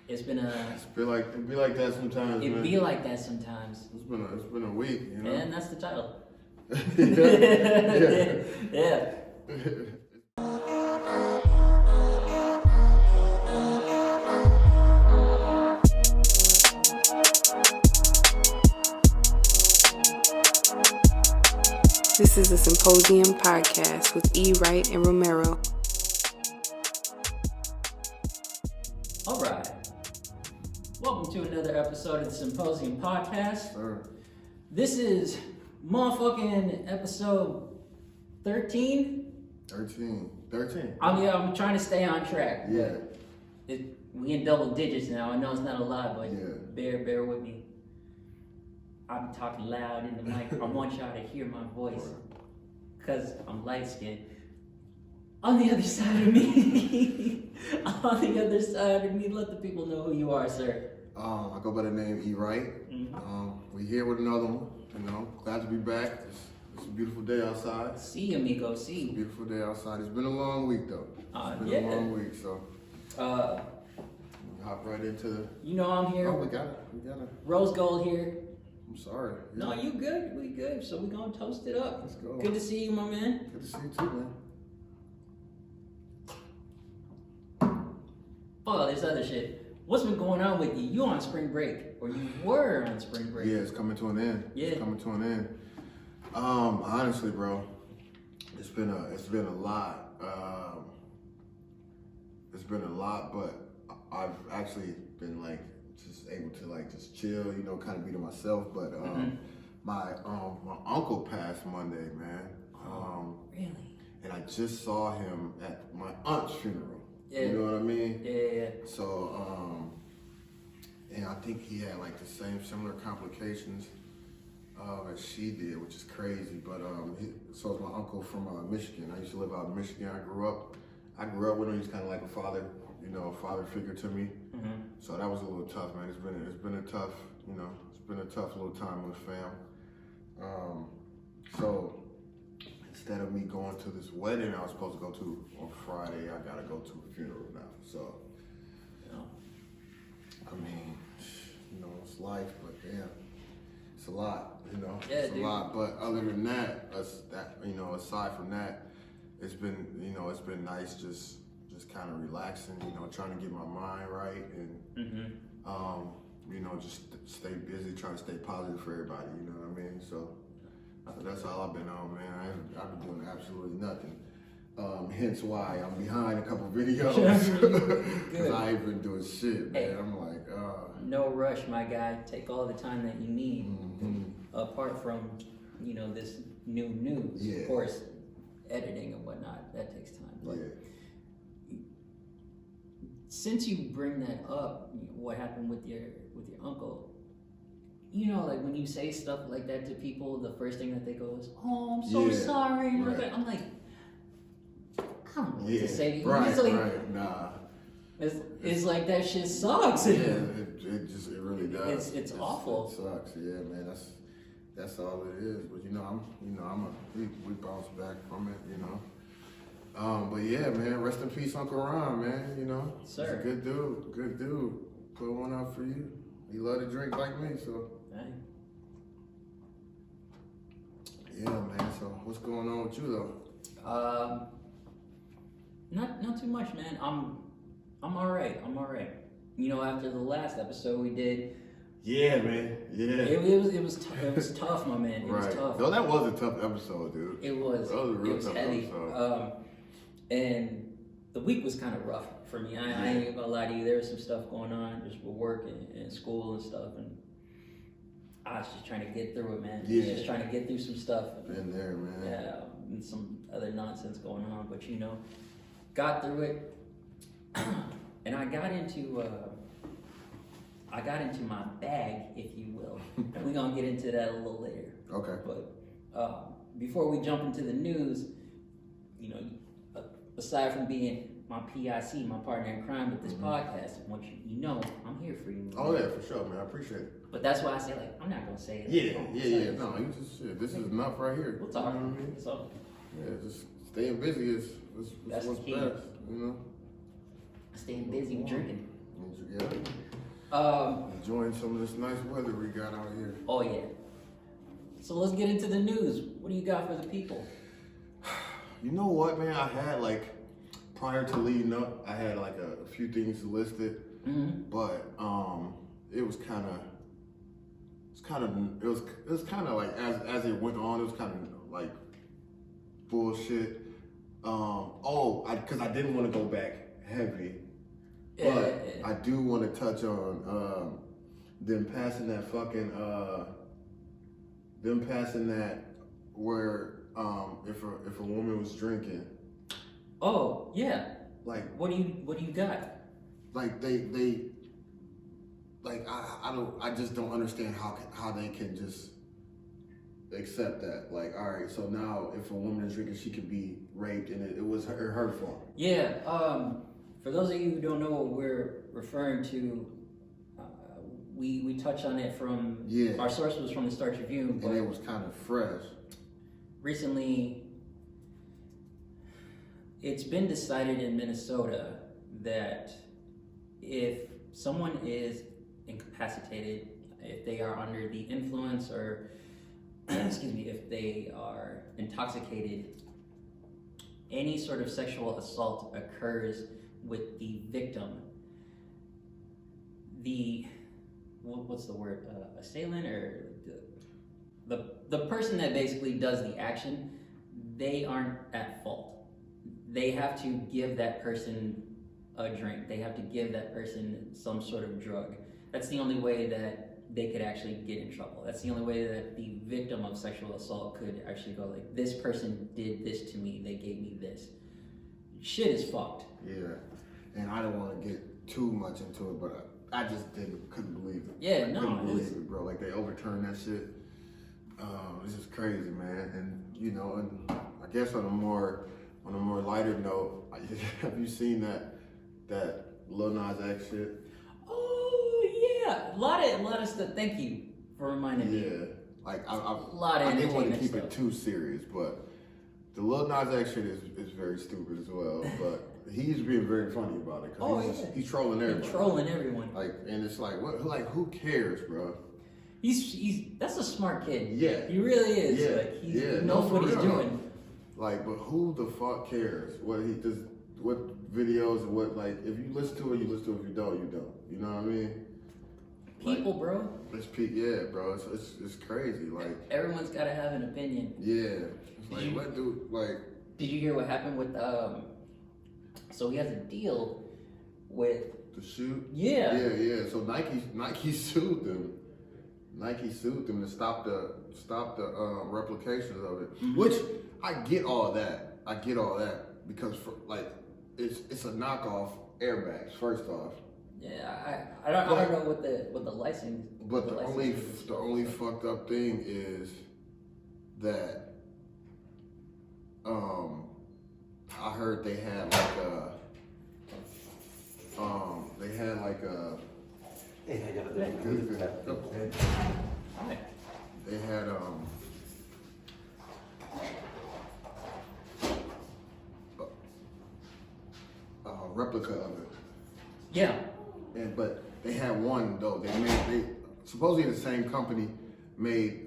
It's been a. It be like that sometimes. It be like that sometimes. It's been a week, you know. And that's the title. yeah. Yeah. This is the Symposium podcast with Wright and Romero. All right. Welcome to another episode of the Symposium podcast. Sure. This is motherfucking episode 13. 13. I'm trying to stay on track. Yeah. We in double digits now. I know it's not a lot, but Yeah. bear with me. I'm talking loud in the mic. I want y'all to hear my voice because I'm light skinned. On the other side of me, let the people know who you are, sir. I go by the name Wright. Mm-hmm. We here with another one. You know, glad to be back. It's a beautiful day outside. See, amigo, It's a see. beautiful day outside. It's been a long week though. It's been a long week, so hop right into the. You know I'm here. Oh, we got it. Rose gold here. I'm sorry. Yeah. No, you good. We good. So we gonna toast it up. Let's go. Good to see you, my man. Good to see you too, man. Fuck all this other shit. What's been going on with you? You on spring break, or you were on spring break? Yeah, it's coming to an end. Yeah. It's coming to an end. Honestly, bro, it's been a lot. It's been a lot, but I've actually been just able to just chill, you know, kind of be to myself. But my uncle passed Monday, man. Really? And I just saw him at my aunt's funeral. Yeah. You know what I mean? Yeah. So, and I think he had the similar complications as she did, which is crazy. But so it's my uncle from Michigan. I used to live out in Michigan. I grew up with him. He's kind of like a father, you know, a father figure to me. Mm-hmm. So that was a little tough, man. It's been a tough, you know, it's been a tough little time with fam. So instead of me going to this wedding I was supposed to go to on Friday, I gotta go to a funeral now. So, I mean, you know, it's life, but damn, it's a lot, you know, it's a lot. But other than that, aside from that, it's been nice just kind of relaxing, you know, trying to get my mind right and, you know, just stay busy, trying to stay positive for everybody, you know what I mean? So that's all I've been on, man. I've been doing absolutely nothing. Hence why I'm behind a couple videos. Because I ain't been doing shit, man. Hey, I'm like, no rush, my guy. Take all the time that you need. Apart from, you know, this new news. Yeah. Of course, editing and whatnot, that takes time. But since you bring that up, what happened with your uncle, you know, like when you say stuff like that to people, the first thing that they go is, "Oh, I'm so sorry." Right. I'm like, I don't know what to say to you. Right. Nah. It's like that shit sucks. Yeah, it really does. It's awful. It sucks. Yeah, man. That's all it is. But we bounce back from it. You know. But yeah, man. Rest in peace, Uncle Ron, man. You know. Sir. He's a good dude. Put one out for you. He love to drink like me, so. Hey. Yeah, man. So what's going on with you though? Not too much, man. I'm all right. You know, after the last episode we did. Yeah, man. Yeah. It was tough, my man. It was tough. No, that was a tough episode, dude. It was. That was a real tough heavy. episode. And the week was kind of rough for me. I ain't gonna lie to you. There was some stuff going on just with work and school and stuff, and I was just trying to get through it, man. Yeah. Just trying to get through some stuff. Been there, man. Yeah, and some other nonsense going on, but you know, got through it, and I got into my bag, if you will. We're gonna get into that a little later. Okay. But before we jump into the news, you know, aside from being my PIC, my partner in crime with this podcast, I want you know I'm here for you. Man. Oh yeah, for sure, man. I appreciate it. But that's why I say, I'm not gonna say it. Yeah. No, you just shit. This is enough right here. We'll talk. You know what I mean? So, yeah, just staying busy is that's what's the key. best, you know? Staying busy drinking. Yeah. Enjoying some of this nice weather we got out here. Oh yeah. So let's get into the news. What do you got for the people? You know what, man? I had like, prior to leading up, I had like a few things listed, but it was kind of like as it went on, it was kind of like bullshit. Because I didn't want to go back heavy, but I do want to touch on them passing that where if a woman was drinking. Oh yeah. Like what do you got? Like they like I just don't understand how they can just accept that. Like, all right, so now if a woman is drinking, she could be raped, and it was her fault. Yeah. For those of you who don't know what we're referring to, we touched on it from our source was from the Star Tribune, but and it was kind of fresh. Recently, it's been decided in Minnesota that if someone is incapacitated, if they are under the influence or excuse me, if they are intoxicated, any sort of sexual assault occurs with the victim, what's the word, assailant, or the person that basically does the action, they aren't at fault. They have to give that person a drink. They have to give that person some sort of drug. That's the only way that they could actually get in trouble. That's the only way that the victim of sexual assault could actually go like, this person did this to me, they gave me this. Shit is fucked. Yeah, and I don't want to get too much into it, but I just couldn't believe it. Yeah, couldn't believe it, bro. Like, they overturned that shit. It's just crazy, man. And and I guess on a more lighter note, have you seen that Lil Nas X shit? Oh yeah, a lot of stuff. Thank you for reminding me. Yeah, like I didn't want to keep it too serious, but the Lil Nas X shit is very stupid as well. But he's being very funny about it because he's trolling everyone. Trolling everyone. Like, and it's like, what? Like, who cares, bro? He's that's a smart kid. Yeah, he really is. Yeah, like, he knows what he's doing. Like, but who the fuck cares what he does? What videos? What, like, if you listen to it, you listen to it. If you don't, you don't. You know what I mean? People, bro. Yeah, bro. It's crazy. Like, everyone's got to have an opinion. Yeah. It's like, what do, like? Did you hear what happened with So he has a deal with the shoe. Yeah. Yeah. So Nike sued them. Nike sued them to stop the replications of it. Mm-hmm. Which I get all that. Because it's a knockoff airbags. First off. Yeah, I don't know what the license. But the only fucked up thing is that I heard they had like a Hey, how y'all doing? Good. Hi. They had a replica of it. Yeah. But they had one though. They supposedly the same company made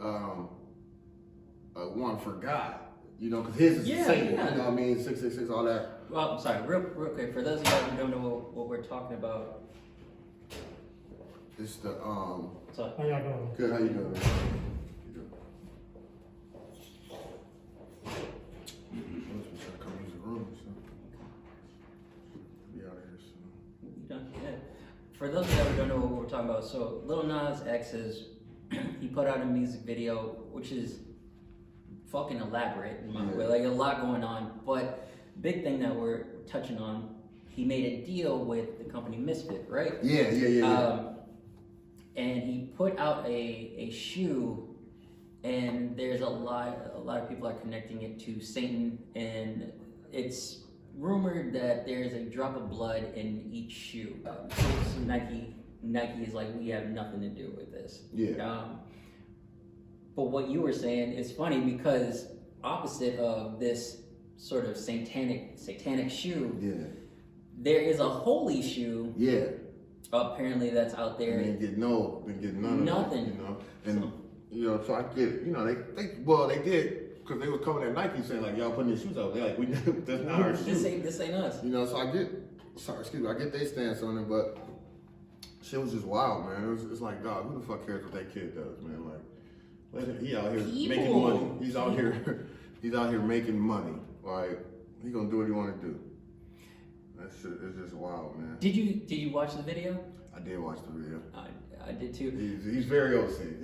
one for God. Because his is the same. Yeah. You know what I mean? 666, all that. Well, I'm sorry. Real quick, for those of you who don't know what we're talking about. It's the So, How y'all doing? Good. How you doing? Man? Come use the room. So. Be out of here soon. yeah. For those of you who don't know what we're talking about, so Lil Nas X he put out a music video which is fucking elaborate in my way, like a lot going on. But big thing that we're touching on, he made a deal with the company Misfit, right? Yeah. And he put out a shoe, and there's a lot of people are connecting it to Satan, and it's rumored that there's a drop of blood in each shoe. So Nike is like, we have nothing to do with this. Yeah. But what you were saying is funny because opposite of this sort of satanic shoe, there is a holy shoe. Yeah. Apparently that's out there. Didn't get none of Nothing. it, you know. And you know, so I get it. You know, they did because they was coming at Nike saying like, y'all putting your shoes out. They're like, we that's not our shoes. This ain't us. You know, so I get their stance on it, but shit was just wild, man. It's like, dog, who the fuck cares what that kid does, man? Like, he out here making money. He's out here making money. Like, he gonna do what he want to do. That shit is just wild, man. Did you watch the video? I did watch the video. I did too. He's very OC.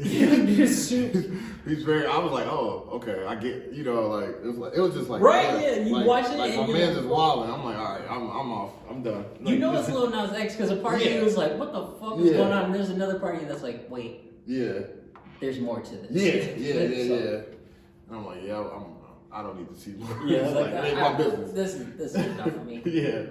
He's very. I was like, oh, okay, I get. You know, like it was just like right, yeah. You watch it, like and my man's just wilding. I'm like, all right, I'm off. I'm done. Like, you know it's Lil Nas X because a part of you was like, what the fuck is going on? And there's another part of you that's like, wait. Yeah. There's more to this. Yeah. And I'm like, yeah, I don't need to see more. Yeah, it's like, it ain't my business. This is not for me. Yeah.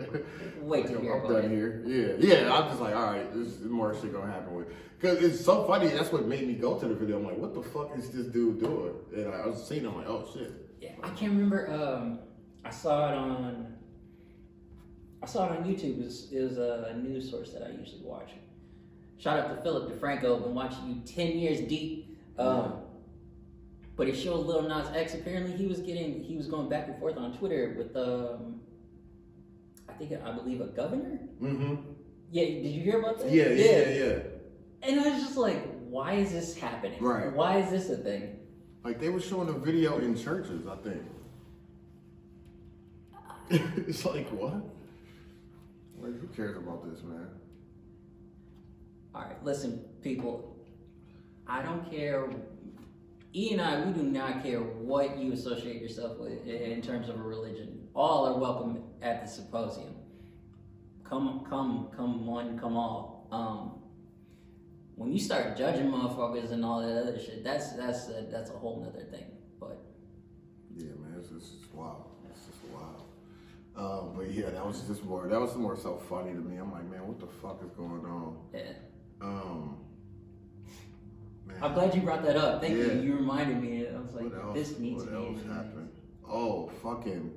Wait till you're I'm done here. Yeah. I'm just like, all right, there's more shit gonna happen with. Because it's so funny. That's what made me go to the video. I'm like, what the fuck is this dude doing? And I was seeing. I'm like, oh shit. Yeah, I can't remember. I saw it on YouTube. It was a news source that I usually watch. Shout out to Philip DeFranco. Been watching you 10 years deep. But it showed Lil Nas X. Apparently, he was going back and forth on Twitter with I believe a governor. Mm-hmm. Yeah, did you hear about that? Yeah. And I was just like, why is this happening? Right. Why is this a thing? Like they were showing a video in churches, I think. It's like what? Like who cares about this, man? All right, listen, people. I don't care. E and I, we do not care what you associate yourself with in terms of a religion. All are welcome at the symposium. Come one, come all. When you start judging motherfuckers and all that other shit, that's a whole nother thing. But yeah, man, it's just wild. It's just wild. But yeah, that was more so funny to me. I'm like, man, what the fuck is going on? Yeah. Man. I'm glad you brought that up. Thank you. You reminded me. I was like, this needs to be. What else happened? Oh, fucking,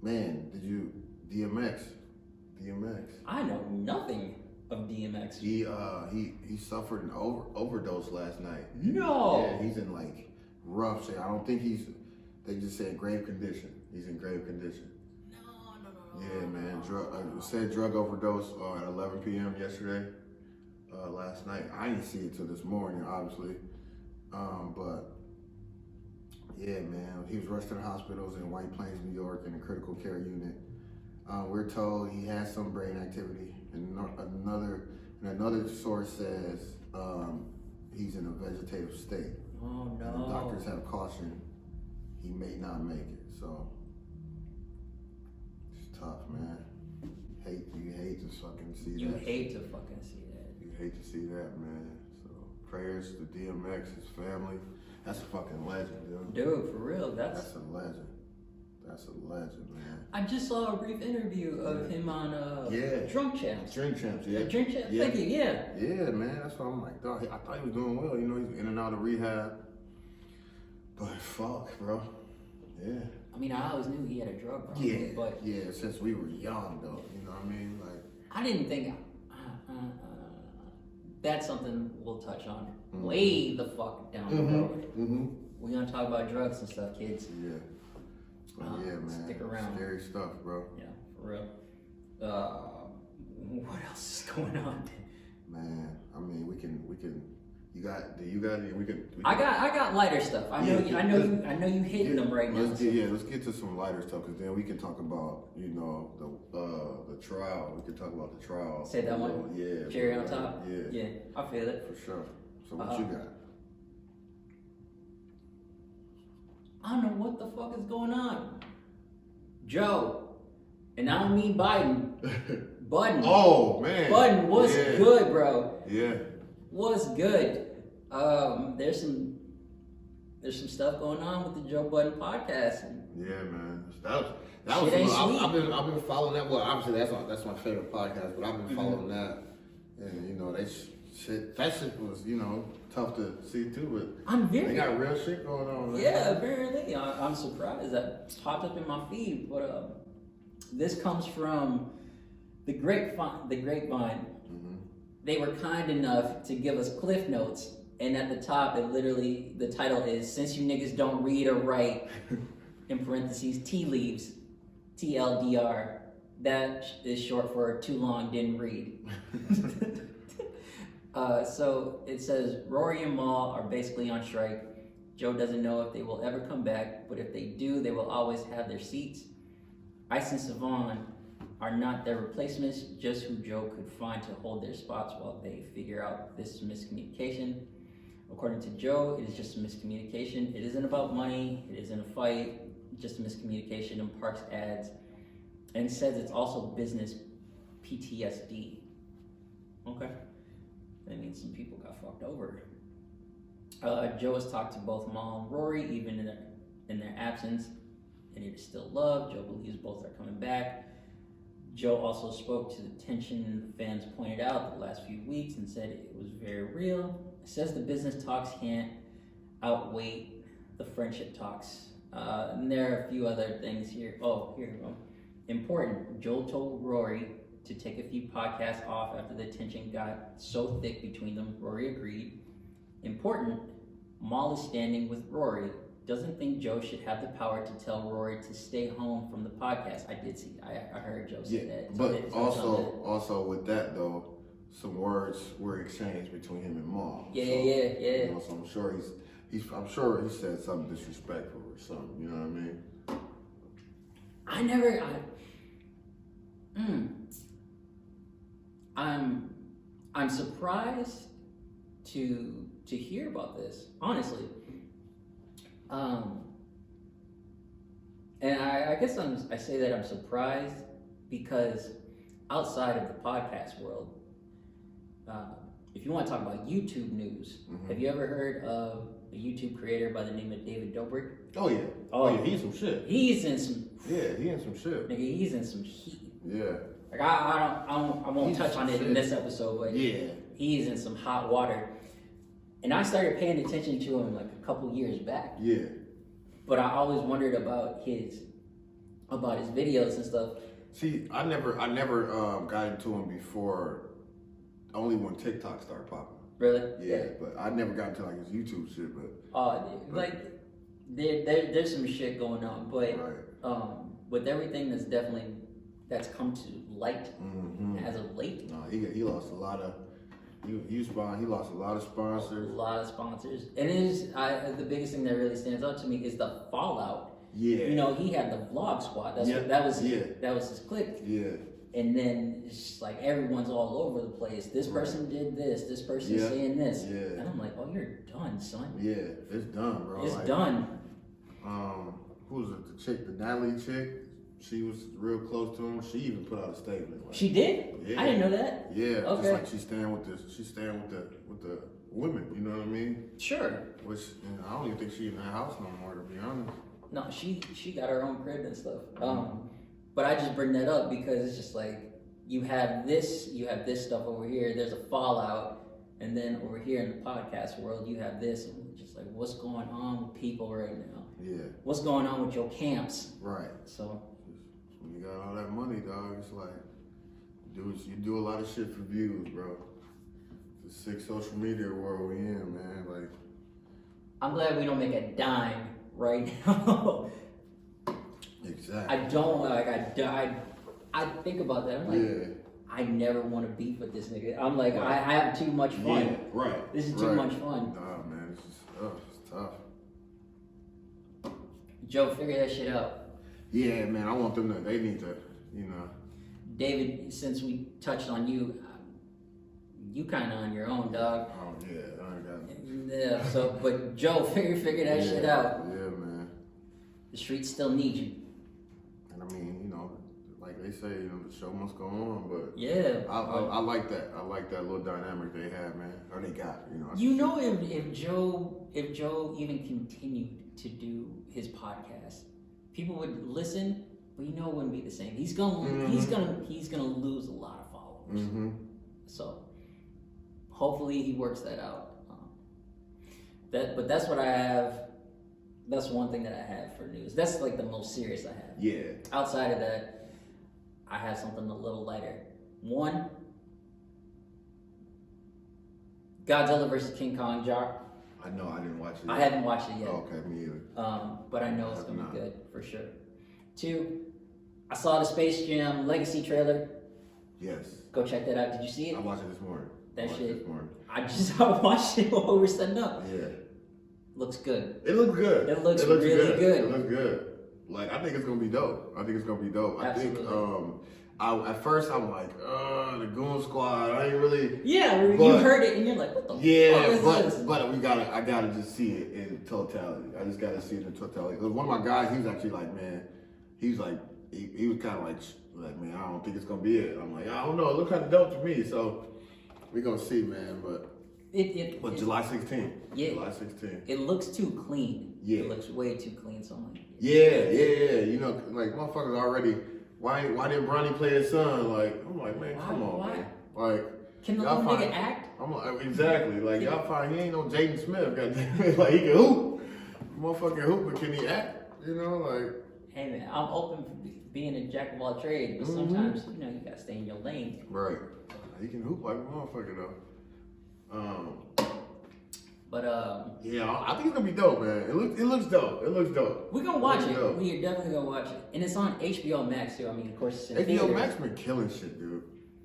man, did you, DMX? I know nothing of DMX. He suffered an overdose last night. No. Yeah, he's in like rough shape. I don't think they just said grave condition. He's in grave condition. No. Yeah, man. Drug overdose at 11 p.m. yesterday. Last night. I didn't see it till this morning, obviously. But yeah, man, he was rushed to the hospitals in White Plains, New York, in a critical care unit. We're told he has some brain activity, and another source says he's in a vegetative state. Oh no! And the doctors have cautioned he may not make it. So it's tough, man. You hate to fucking see that. You hate to fucking see that. You hate to see that, man. So prayers to DMX, his family. That's a fucking legend, dude. Dude, for real, that's a legend. That's a legend, man. I just saw a brief interview of him on Drunk Champs. Drink Champs, yeah. Drink Champs, yeah. Thank you, yeah. Yeah, man, that's what I'm like, dog. I thought he was doing well, you know, he's in and out of rehab. But fuck, bro. Yeah. I mean, I always knew he had a drug problem. Yeah, but yeah, since we were young, though, you know what I mean? Like, I didn't think, that's something we'll touch on way the fuck down the road. Mm-hmm. We're gonna talk about drugs and stuff, kids. Yeah. Yeah, man. Stick around. Scary stuff, bro. Yeah, for real. What else is going on? Man, I mean, we can. You got it. We can. I got lighter stuff. I know you hitting them right now. Let's get to some lighter stuff, because then we can talk about, you know, the trial. We can talk about the trial. Say that one. Yeah. Cherry on top. Yeah. Yeah, I feel it for sure. So what you got? I don't know what the fuck is going on. Joe, and I don't mean Biden. Budden. Oh, man. Budden was good, bro. Yeah. Was good. There's some stuff going on with the Joe Budden podcast. Yeah, man. That was I've been following that. Well, obviously that's my favorite podcast, but I've been following that, and you know that shit was, you know, tough to see too. But they got real shit going on. Man. Yeah, apparently. I'm surprised that popped up in my feed, but this comes from the grapevine, Mm-hmm. they were kind enough to give us cliff notes, and at the top, the title is "Since You Niggas Don't Read or Write," in parentheses, tea leaves, TLDR. That is short for too long, didn't read. So it says Rory and Mal are basically on strike. Joe doesn't know if they will ever come back, but if they do, they will always have their seats. Ice and Savon are not their replacements, just who Joe could find to hold their spots while they figure out this miscommunication. According to Joe, it is just a miscommunication. It isn't about money, it isn't a fight, just a miscommunication in Parks ads. And says it's also business PTSD. Okay. That means some people got fucked over. Joe has talked to both Mal and Rory, even in their absence, and it is still love. Joe believes both are coming back. Joe also spoke to the tension the fans pointed out the last few weeks and said it was very real. It says the business talks can't outweigh the friendship talks. And there are a few other things here. Oh, here we go. Important. Joe told Rory to take a few podcasts off after the tension got so thick between them. Rory agreed. Important. Mal is standing with Rory. Doesn't think Joe should have the power to tell Rory to stay home from the podcast. I did see. I heard Joe say that. But also with that though, some words were exchanged between him and Mal. Yeah. You know, so I'm sure he said something disrespectful or something. You know what I mean? I'm surprised to hear about this, honestly. And I guess I say that I'm surprised because outside of the podcast world, if you want to talk about YouTube news, have you ever heard of a YouTube creator by the name of David Dobrik? Oh yeah, he's some shit. He's in some. Yeah, he in some shit. Nigga, he's in some heat. Yeah. Like I won't touch on it in this episode, but yeah, he's in some hot water. And I started paying attention to him like a couple years back. Yeah. But I always wondered about his videos and stuff. See, I never got into him before, only when TikTok started popping. Really? Yeah, but I never got into like his YouTube shit. Like there's some shit going on, but right. With everything that's come to light as of late. No, he lost a lot of. He lost a lot of sponsors. A lot of sponsors. And it is the biggest thing that really stands out to me is the fallout. Yeah. You know, he had the vlog squad. That was his clique. Yeah. And then it's just like everyone's all over the place. This person did this. This person's saying this. Yeah. And I'm like, oh, you're done, son. Yeah, it's done, bro. It's done. Who was it? The chick, the Natalie chick. She was real close to him. She even put out a statement. Like, she did? Yeah. I didn't know that. Yeah. Okay. Just like she's staying with the women. You know what I mean? Sure. Which I don't even think she's in the house no more, to be honest. No, she got her own crib and stuff. But I just bring that up because it's just like you have this stuff over here. There's a fallout, and then over here in the podcast world, you have this. And just like, what's going on with people right now? Yeah. What's going on with your camps? Right. So. When you got all that money, dog, it's like, you do a lot of shit for views, bro. It's a sick social media world we in, man. Like, I'm glad we don't make a dime right now. Exactly. I don't like. I think about that. I'm like, I never want to beef with this nigga. I'm like, I have too much fun. Yeah, right. This is too much fun. Nah, man, it's tough. Joe, figure that shit out. Yeah, man, I want them to. They need to, you know. David, since we touched on you, you kind of on your own, dog. Oh yeah, I ain't got it. Yeah. So, but Joe, figure that shit out. Yeah, man. The streets still need you. And I mean, you know, like they say, you know, the show must go on. But yeah, I like that. I like that little dynamic they have, man. Or they got, you know. You know, if Joe even continued to do his podcast, people would listen, but you know it wouldn't be the same. He's gonna lose a lot of followers. So hopefully he works that out. But that's what I have. That's one thing that I have for news. That's like the most serious I have. Yeah. Outside of that, I have something a little lighter. One, Godzilla vs. King Kong jar. I know, I didn't watch it I yet. haven't watched it yet. Oh, okay, me either. But I know it's gonna not. be good for sure. Two, I saw the Space Jam Legacy trailer. Yes. Go check that out. Did you see it? I watched it this morning. That shit. This morning. I watched it while we were setting up. Yeah. Looks good. It looks good. It looks really good. It looks good. Like, I think it's gonna be dope. Absolutely. I think at first I'm like, the Goon Squad. I ain't really. Yeah, you heard it and you're like, what the fuck is this? But I gotta just see it in totality. I just gotta see it in totality. Because one of my guys, he was actually like, man, he was kind of like, man, I don't think it's gonna be it. I'm like, I don't know. It looks kind of dope to me. So we gonna see, man. But July 16th. Yeah. July 16th. It looks too clean. Yeah. It looks way too clean. So I'm like, yeah. You know, like motherfuckers already. Why didn't Bronny play his son? Like, I'm like, man, come on, man. Like, can the little nigga act? I'm like, exactly. Like, y'all find he ain't no Jaden Smith. Goddamn. Like, he can hoop. Motherfucking hoop, but can he act? You know, like. Hey man, I'm open for being a jack of all trades, but sometimes you gotta stay in your lane. Right. He can hoop like a motherfucker though. Yeah, I think it's gonna be dope, man. It looks dope. It looks dope. We're gonna watch it. We're definitely gonna watch it, and it's on HBO Max too. I mean, of course, it's in HBO theaters. Max been killing shit, dude.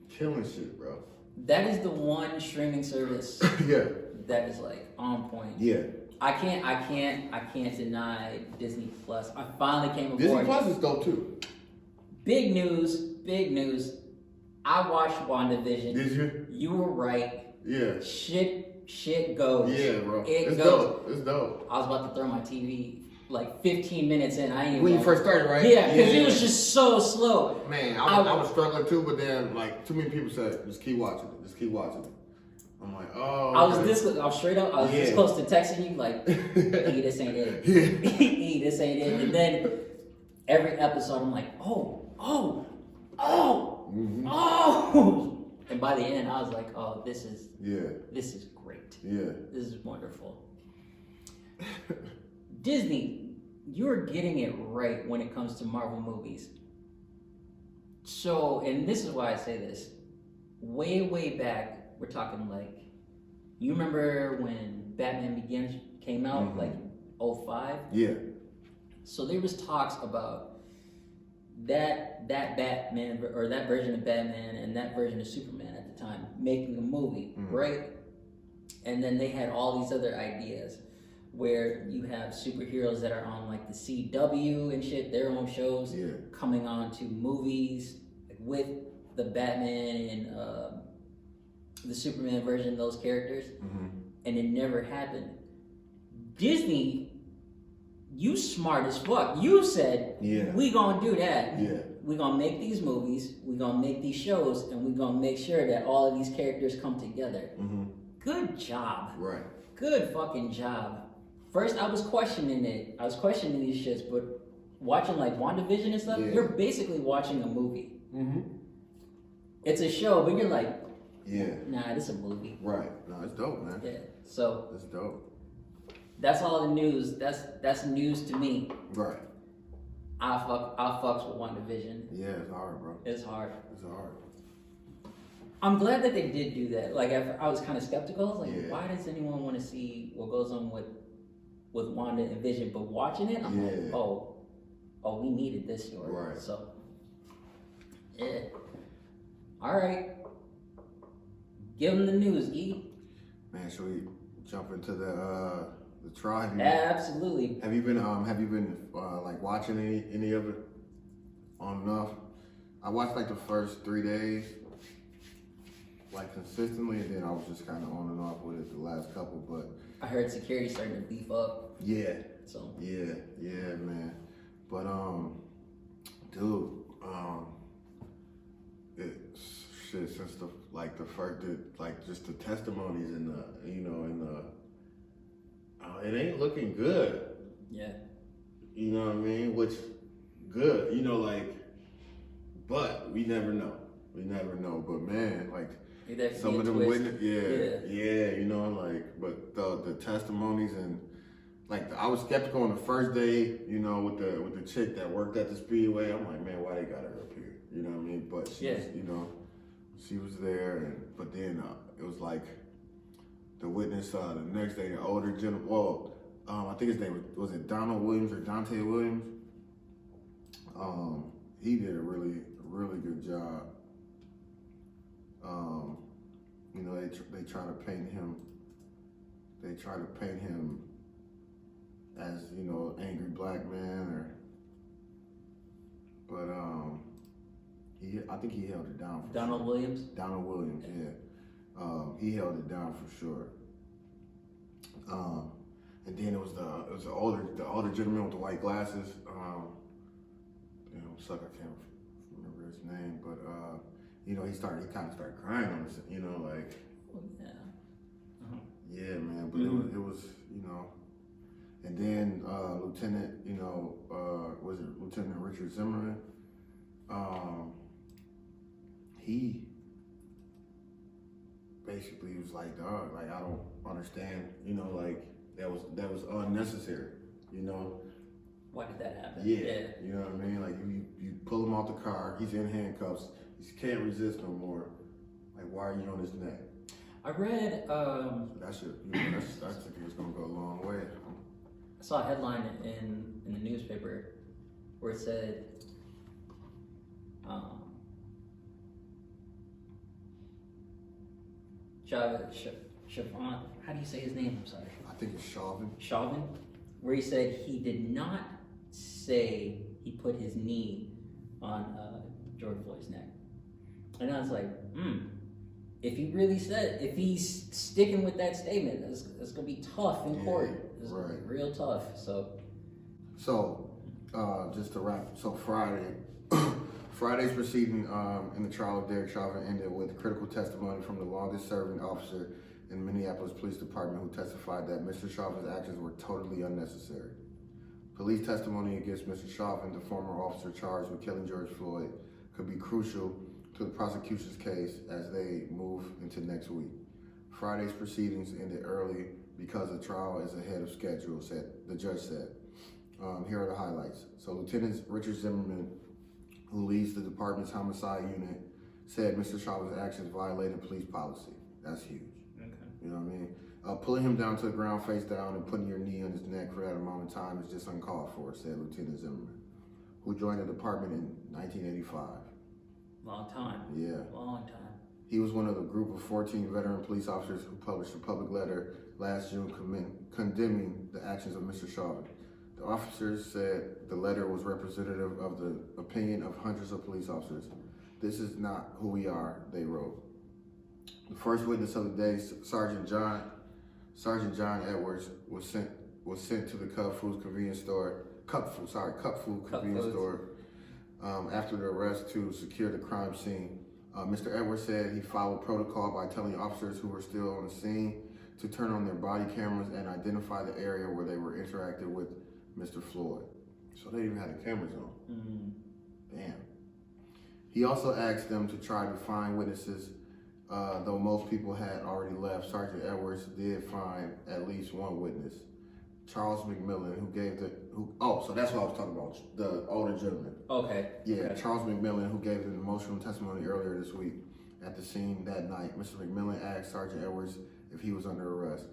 Killing shit, bro. That is the one streaming service. Yeah. That is like on point. Yeah. I can't deny Disney Plus. I finally came aboard. Disney Plus is dope too. Big news. I watched WandaVision. Did you? You were right. Yeah. Shit goes. Yeah, bro. It it's goes. Dope. It's dope. I was about to throw my TV like 15 minutes in. I ain't even when you first started, right? Yeah, because it was just so slow. Man, I was struggling too, but then like too many people said, just keep watching it. Just keep watching it. I'm like, oh. I was straight up. I was this close to texting you like, "Hey, this ain't it. Yeah. Hey, this ain't it." And then every episode, I'm like, oh. And by the end, I was like, oh, this is great. Yeah. This is wonderful. Disney, you're getting it right when it comes to Marvel movies. So, and this is why I say this. Way back, we're talking like, you remember when Batman Begins came out, like 05? Yeah. So there was talks about that Batman, or that version of Batman and that version of Superman at the time, making a movie, right? And then they had all these other ideas where you have superheroes that are on like the CW and shit, their own shows, coming on to movies with the Batman and the Superman version of those characters, and it never happened. Disney, you smart as fuck. You said, we gonna do that. Yeah. We gonna make these movies, we gonna make these shows, and we gonna make sure that all of these characters come together. Good job. Right. Good fucking job. First, I was questioning it. I was questioning these shits, but watching like WandaVision and stuff, you're basically watching a movie. It's a show, but you're like, nah, this is a movie. Right. No, it's dope, man. Yeah. So it's dope. That's all the news. That's news to me. Right. I fucks with WandaVision. Yeah, it's hard, bro. It's hard. It's hard. I'm glad that they did do that. Like, I was kind of skeptical. I was like, why does anyone want to see what goes on with Wanda and Vision? But watching it, I'm like, oh, we needed this story. Right. So, yeah. All right. Give them the news, E. Man, should we jump into the tribe? Absolutely. Have you been like watching any of it on and off? I watched like the first 3 days, like consistently, and then I was just kind of on and off with it the last couple. But I heard security starting to beef up. Yeah. So. Yeah, man. But dude, shit, since just the testimonies and it ain't looking good. Yeah. You know what I mean? Which, good. But we never know. But man, like, some of them witnesses, but the testimonies and, like, I was skeptical on the first day, with the chick that worked at the Speedway. I'm like, man, why they got her up here? You know what I mean? But she's, she was there, but then it was like the witness the next day, the older gentleman. Well, I think his name was it Donald Williams or Dante Williams. He did a really good job. You know, they try to paint him. They try to paint him as, you know, angry black man, but I think he held it down. Donald Williams. Donald Williams, yeah. He held it down for sure. And then it was the older gentleman with the white glasses. Suck, I can't remember his name, but you know, he kind of started crying on us, you know, like. Yeah. Yeah, man, but it was, you know, and then Lieutenant, you know, was it Lieutenant Richard Zimmerman? He basically was like, dog, like, I don't understand, you know, like that was unnecessary, you know. Why did that happen? Yeah, you know what I mean? Like you pull him out the car, he's in handcuffs, he can't resist no more. Like, why are you on his neck? I read. That shit, you know, I think it's gonna go a long way. I saw a headline in the newspaper where it said, Chauvin. How do you say his name? I'm sorry. I think it's Chauvin. Chauvin, where he said he did not say he put his knee on George Floyd's neck, and I was like, if he really said, if he's sticking with that statement, it's gonna be tough in court. It's gonna be real tough. So just to wrap, Friday's proceeding in the trial of Derek Chauvin ended with critical testimony from the longest-serving officer in Minneapolis Police Department who testified that Mr. Chauvin's actions were totally unnecessary. Police testimony against Mr. Chauvin, the former officer charged with killing George Floyd, could be crucial to the prosecution's case as they move into next week. Friday's proceedings ended early because the trial is ahead of schedule, the judge said. Here are the highlights. So Lieutenant Richard Zimmerman, who leads the department's homicide unit, said Mr. Chauvin's actions violated police policy. That's huge. okay. You know what I mean? Pulling him down to the ground face down and putting your knee on his neck for that amount of time is just uncalled for, said Lieutenant Zimmerman, who joined the department in 1985. Long time. Yeah. Long time. He was one of a group of 14 veteran police officers who published a public letter last June condemning the actions of Mr. Chauvin. The officers said the letter was representative of the opinion of hundreds of police officers. This is not who we are, they wrote. The first witness of the day, Sergeant John Edwards, was sent to the Cup Food convenience store after the arrest to secure the crime scene. Mr. Edwards said he followed protocol by telling officers who were still on the scene to turn on their body cameras and identify the area where they were interacting with Mr. Floyd. So they even had the cameras on. Damn. He also asked them to try to find witnesses, though most people had already left. Sergeant Edwards did find at least one witness, Charles McMillan, so that's what I was talking about, the older gentleman. Okay. Yeah, okay. Charles McMillan, who gave an emotional testimony earlier this week at the scene that night. Mr. McMillan asked Sergeant Edwards if he was under arrest.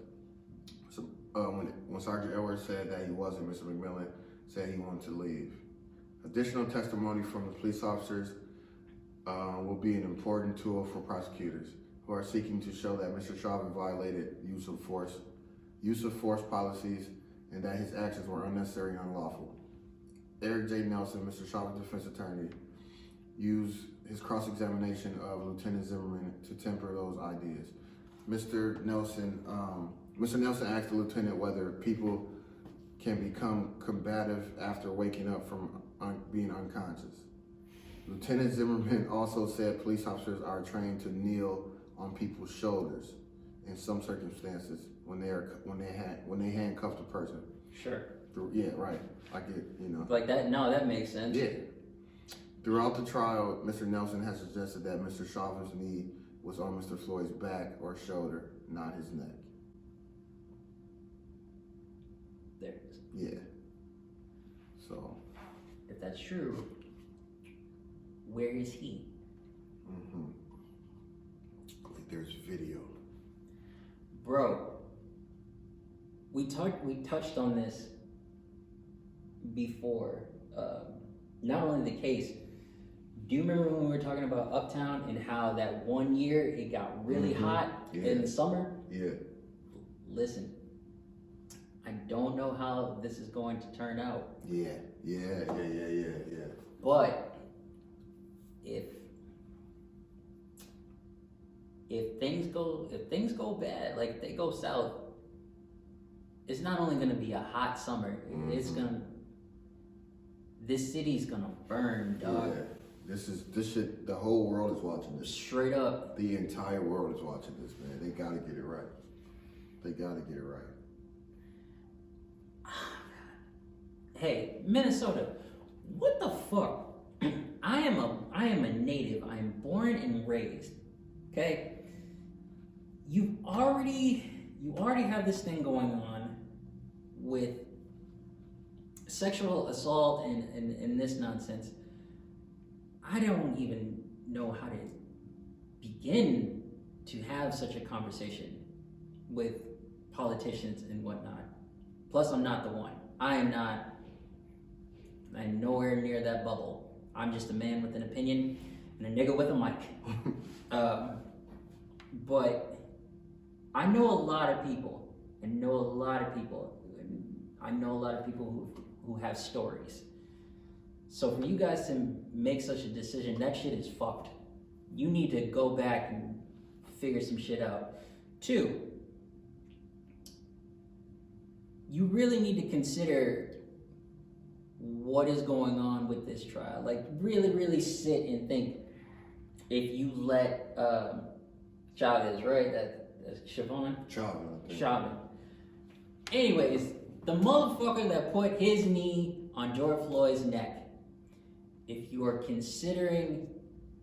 So when Sergeant Edwards said that he wasn't, Mr. McMillan said he wanted to leave. Additional testimony from the police officers will be an important tool for prosecutors who are seeking to show that Mr. Chauvin violated use of force policies and that his actions were unnecessary and unlawful. Eric J. Nelson, Mr. Chauvin's defense attorney, used his cross-examination of Lieutenant Zimmerman to temper those ideas. Mr. Nelson asked the lieutenant whether people can become combative after waking up from being unconscious. Lieutenant Zimmerman also said police officers are trained to kneel on people's shoulders in some circumstances when they handcuff the person. Sure. Yeah, right. I get, you know. Like that? No, that makes sense. Yeah. Throughout the trial, Mr. Nelson has suggested that Mr. Chauvin's knee was on Mr. Floyd's back or shoulder, not his neck. There it is. Yeah. So. If that's true, where is he? there's video. Bro, we touched on this before. Not only the case, do you remember when we were talking about Uptown and how that one year it got really hot in the summer? Yeah. Listen, I don't know how this is going to turn out. Yeah. But if things go bad, like if they go south, it's not only gonna be a hot summer, this city's gonna burn, dog. Yeah. This shit, the whole world is watching this. Straight up. The entire world is watching this, man. They gotta get it right. They gotta get it right. Hey, Minnesota, what the fuck? I am a native. I am born and raised. Okay? You already have this thing going on with sexual assault and this nonsense. I don't even know how to begin to have such a conversation with politicians and whatnot. Plus, I'm not the one. I'm nowhere near that bubble. I'm just a man with an opinion and a nigga with a mic. But I know a lot of people. I know a lot of people who have stories. So for you guys to make such a decision, that shit is fucked. You need to go back and figure some shit out. 2, you really need to consider what is going on with this trial. Like, really, really sit and think. If you let Chavez, right? That's Chauvin? Chauvin. Anyways, the motherfucker that put his knee on George Floyd's neck, if you are considering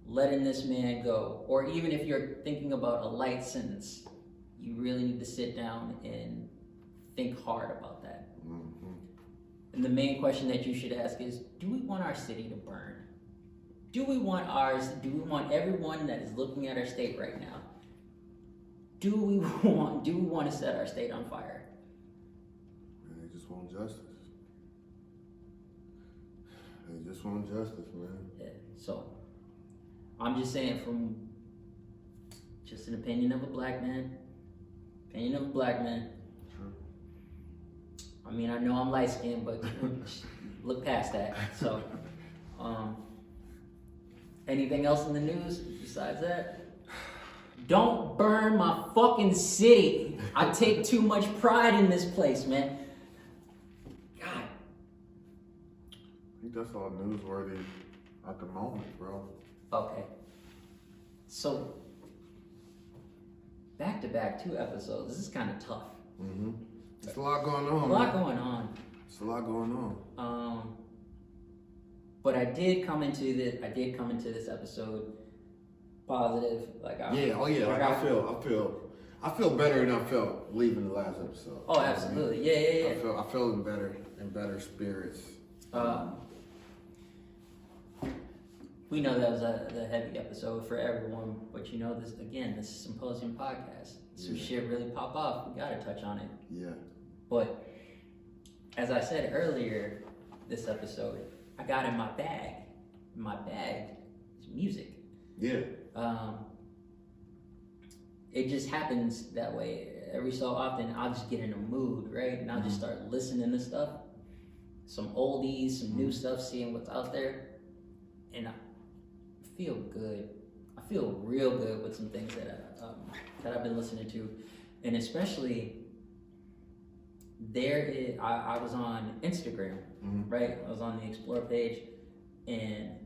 letting this man go, or even if you're thinking about a light sentence, you really need to sit down and think hard about that. And the main question that you should ask is, do we want our city to burn? Do we want everyone that is looking at our state right now? Do we want to set our state on fire? Man, they just want justice. They just want justice, man. Yeah. So, I'm just saying, from just an opinion of a black man. True. I mean, I know I'm light skinned, but look past that. So, anything else in the news besides that? Don't burn my fucking city. I take too much pride in this place, man. God. I think that's all newsworthy at the moment, bro. Okay. So, back-to-back 2 episodes. This is kind of tough. There's a lot going on. It's a lot going on. But I did come into this episode positive. I feel better than I felt leaving the last episode. Oh, absolutely. Yeah. I feel in better spirits. We know that was a heavy episode for everyone, but this is Symposium podcast. Some shit really pop off. We gotta touch on it. Yeah. But as I said earlier, this episode, I got in my bag. My bag is music. Yeah. It just happens that way. Every so often, I'll just get in a mood, right? And I'll just start listening to stuff. Some oldies, some new stuff, seeing what's out there. And I feel good. I feel real good with some things that I've been listening to. And especially, I was on Instagram, right? I was on the Explore page, and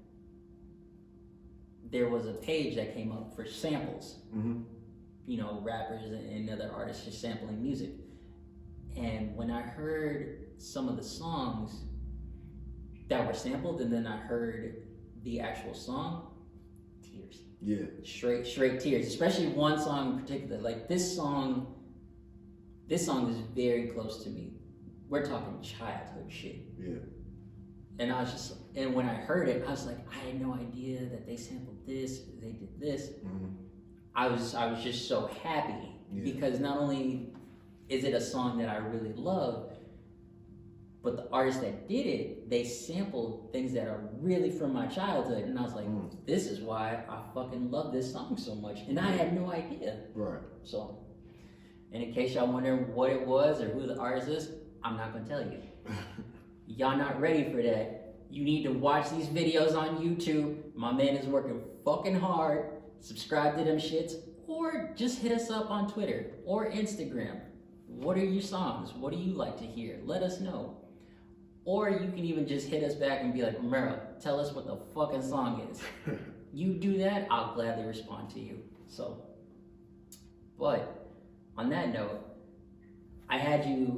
there was a page that came up for samples. Rappers and other artists just sampling music. And when I heard some of the songs that were sampled, and then I heard the actual song, tears. Yeah. Straight tears. Especially one song in particular. Like this song is very close to me. We're talking childhood shit. Yeah. And when I heard it, I was like, I had no idea that they sampled this, they did this. I was just so happy because not only is it a song that I really love, but the artist that did it, they sampled things that are really from my childhood, and I was like, this is why I fucking love this song so much, and I had no idea. Right. So, and in case y'all wondering what it was or who the artist is, I'm not gonna tell you. Y'all not ready for that. You need to watch these videos on YouTube. My man is working fucking hard. Subscribe to them shits, or just hit us up on Twitter or Instagram. What are your songs? What do you like to hear? Let us know. Or you can even just hit us back and be like, Romero, tell us what the fucking song is. You do that, I'll gladly respond to you. So, but on that note, I had you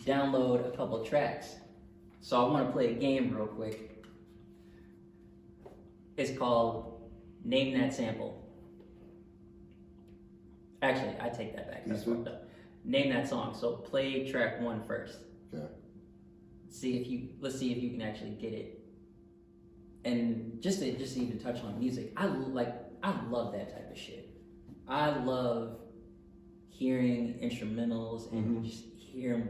download a couple tracks. So I want to play a game real quick. It's called Name That Sample. Actually, I take that back. That's fucked up. Name that song. So play track 1 first. Okay. Let's see if you can actually get it. And just to even touch on music, I love that type of shit. I love hearing instrumentals and just hearing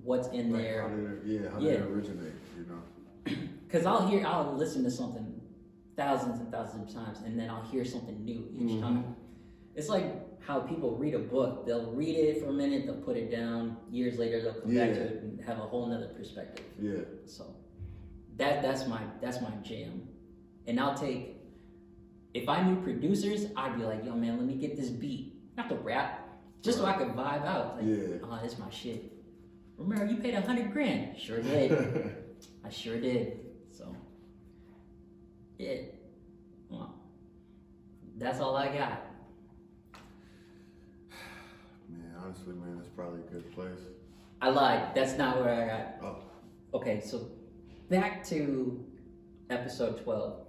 what's in there. How did it originate, you know? Because I'll listen to something thousands and thousands of times, and then I'll hear something new each time. It's like how people read a book. They'll read it for a minute, they'll put it down. Years later, they'll come back to it and have a whole nother perspective. Yeah. So that's my jam. And if I knew producers, I'd be like, yo man, let me get this beat. Not the rap, just so I could vibe out. Like, oh, that's my shit. Romero, you paid $100,000. Sure did. I sure did. So, yeah. Well, that's all I got. Man, honestly, man, that's probably a good place. I lied. That's not what I got. Oh. Okay, so back to episode 12.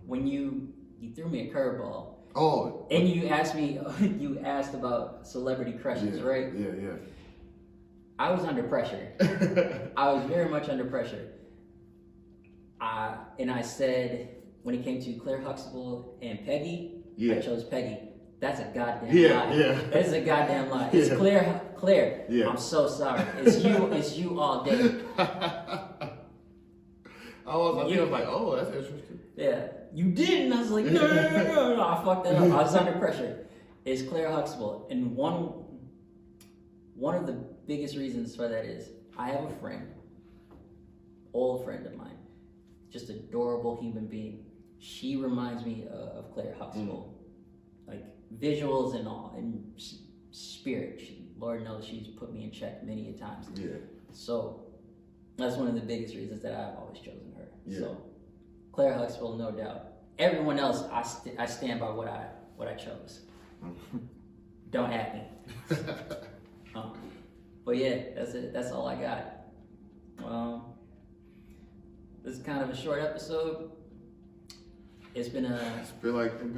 When you threw me a curveball. Oh. And you asked about celebrity crushes, right? Yeah. I was under pressure. I was very much under pressure. And I said, when it came to Claire Huxtable and Peggy, I chose Peggy. That's a goddamn lie. Yeah. That's a goddamn lie. It's Claire. Yeah. I'm so sorry. It's you all day. I was like, oh, that's interesting. Yeah. You did, and I was like, no, I fucked that up. I was under pressure. It's Claire Huxtable. And one of the biggest reasons for that is I have a friend, old friend of mine, just adorable human being. She reminds me of Claire Huxtable. Like visuals and all, and spirit. Lord knows she's put me in check many a times. Yeah. So that's one of the biggest reasons that I've always chosen her. Yeah. So Claire Huxtable, no doubt. Everyone else, I stand by what I chose. Don't at me. But yeah, that's it. That's all I got. This is kind of a short episode. It be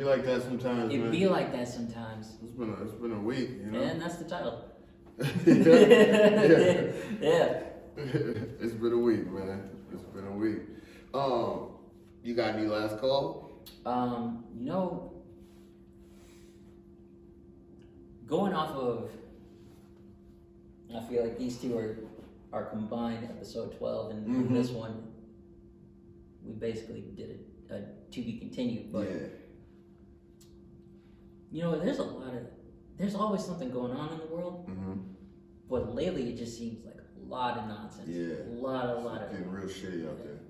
like that sometimes. It be like that sometimes. It's been a week, you know. And that's the title. Yeah. It's been a week, man. It's been a week. You got any last call? Going off of, I feel like these two are combined, episode 12, and this one, we basically did a to be continued, but there's always something going on in the world, but lately it just seems like a lot of nonsense. Yeah, a lot of getting real shitty out there.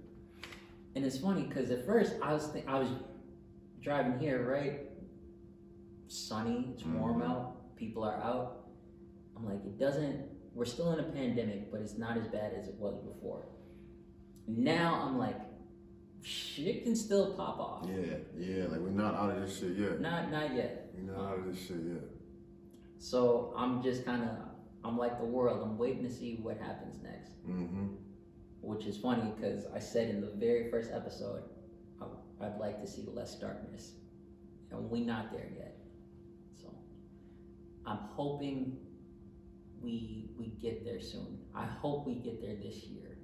And it's funny because at first I was driving here, right? Sunny, it's warm out, people are out. I'm like, we're still in a pandemic, but it's not as bad as it was before. Now I'm like, shit can still pop off. Yeah, like we're not out of this shit yet. Not yet. We're not out of this shit yet. So I'm just I'm like the world. I'm waiting to see what happens next. Which is funny because I said in the very first episode, I'd like to see less darkness. And we're not there yet. So I'm hoping we get there soon. I hope we get there this year.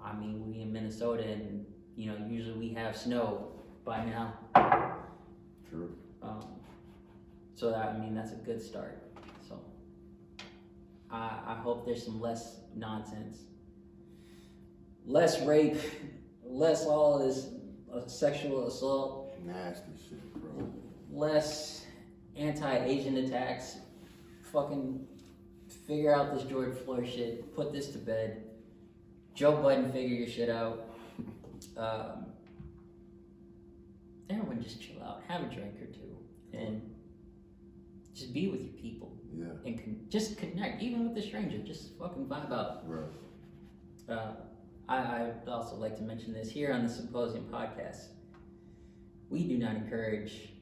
I mean, we in Minnesota and, usually we have snow by now. True. So that, I mean, that's a good start. So I hope there's some less nonsense, less rape, less all this sexual assault, Nasty shit, bro. less anti-Asian attacks. Fucking figure out this George Floyd shit. Put this to bed. Joe Biden, figure your shit out. Everyone just chill out. Have a drink or two. And just be with your people. Yeah. And just connect. Even with a stranger. Just fucking vibe out. Right. I'd also like to mention this here on the Symposium podcast. We do not encourage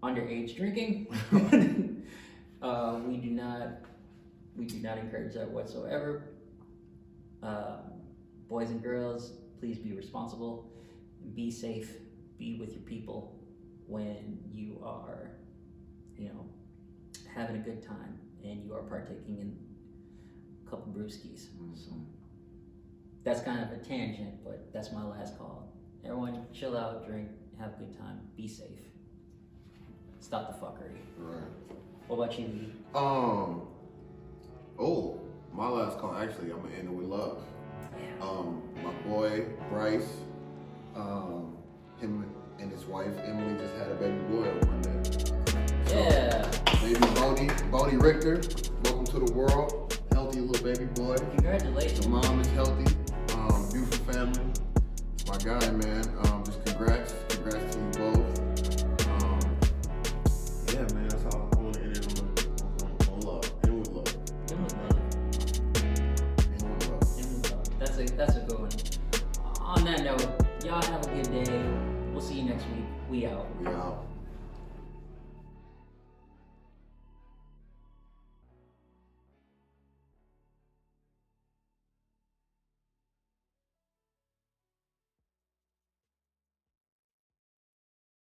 underage drinking. We do not encourage that whatsoever. Boys and girls, please be responsible, be safe, be with your people when you are, having a good time and you are partaking in a couple brewskis. Mm-hmm. So that's kind of a tangent, but that's my last call. Everyone chill out, drink, have a good time, be safe. Stop the fuckery. Right. What about you, Lee? My last call, actually, I'm gonna end it with love. Yeah. My boy, Bryce, him and his wife, Emily, just had a baby boy on Monday. So, Yeah. baby Bodie Richter, welcome to the world. Healthy little baby boy. Congratulations. The mom is healthy. Beautiful family. My guy, man. Just congrats to you both. Yeah, man, that's how I want to end it on love. End with love. End with love. End with love. End with love. That's a good one. On that note, y'all have a good day. We'll see you next week. We out. We out.